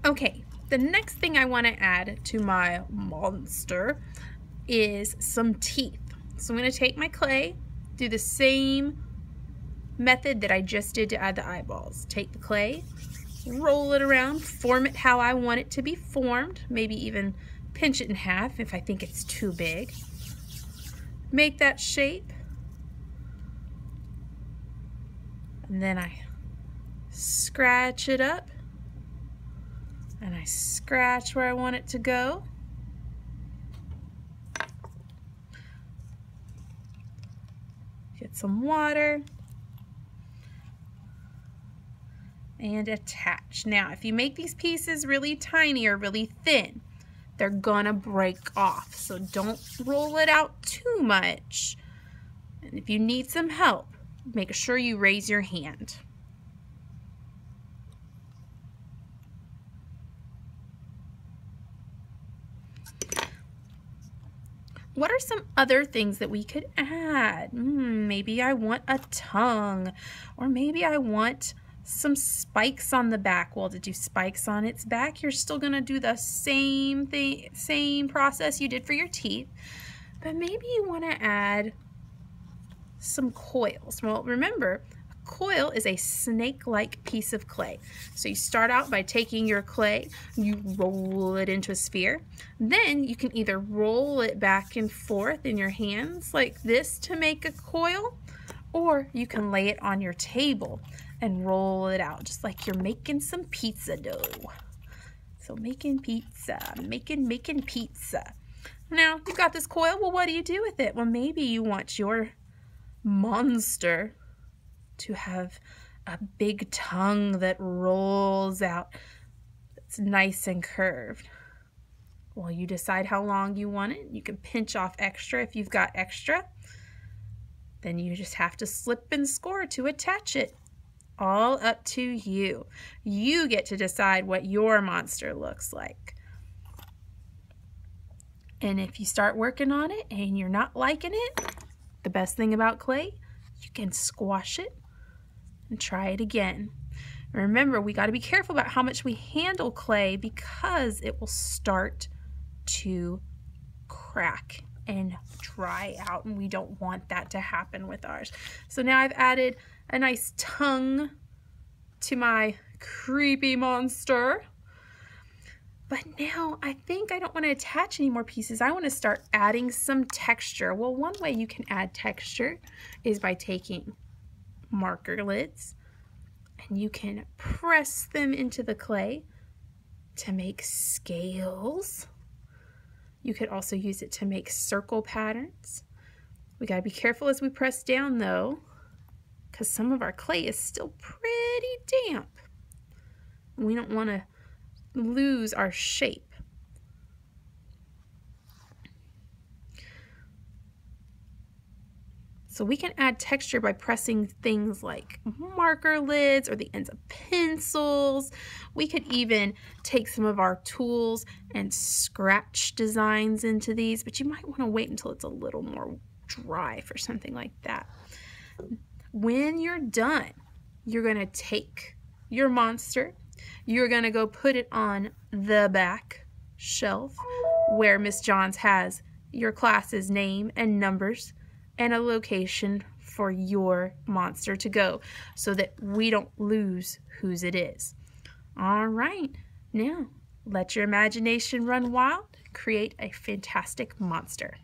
Okay, the next thing I want to add to my monster is some teeth. So I'm going to take my clay, do the same method that I just did to add the eyeballs. Take the clay, roll it around, form it how I want it to be formed, maybe even pinch it in half if I think it's too big. Make that shape, and then I scratch it up, and I scratch where I want it to go. Get some water and attach. Now, if you make these pieces really tiny or really thin, they're gonna break off. So don't roll it out too much. And if you need some help, make sure you raise your hand. What are some other things that we could add? Maybe I want a tongue, or maybe I want some spikes on the back. Well, to do spikes on its back, you're still gonna do the same thing, same process you did for your teeth, but maybe you wanna add some coils. Well, remember, a coil is a snake-like piece of clay. So you start out by taking your clay, you roll it into a sphere. Then you can either roll it back and forth in your hands like this to make a coil, or you can lay it on your table and roll it out just like you're making some pizza dough. So making pizza, making pizza. Now you've got this coil. Well, what do you do with it? Well, maybe you want your monster to have a big tongue that rolls out, that's nice and curved. Well, you decide how long you want it. You can pinch off extra if you've got extra. Then you just have to slip and score to attach it. All up to you. You get to decide what your monster looks like. And if you start working on it and you're not liking it, the best thing about clay, you can squash it and try it again. Remember, we got to be careful about how much we handle clay because it will start to crack and dry out, and we don't want that to happen with ours. So now I've added a nice tongue to my creepy monster. But now I think I don't want to attach any more pieces. I want to start adding some texture. Well, one way you can add texture is by taking marker lids and you can press them into the clay to make scales. You could also use it to make circle patterns. We got to be careful as we press down though, because some of our clay is still pretty damp. We don't want to lose our shape. So we can add texture by pressing things like marker lids or the ends of pencils. We could even take some of our tools and scratch designs into these, but you might want to wait until it's a little more dry for something like that. When you're done, you're going to take your monster, you're going to go put it on the back shelf where Miss Johns has your class's name and numbers and a location for your monster to go so that we don't lose whose it is. All right, now let your imagination run wild, create a fantastic monster.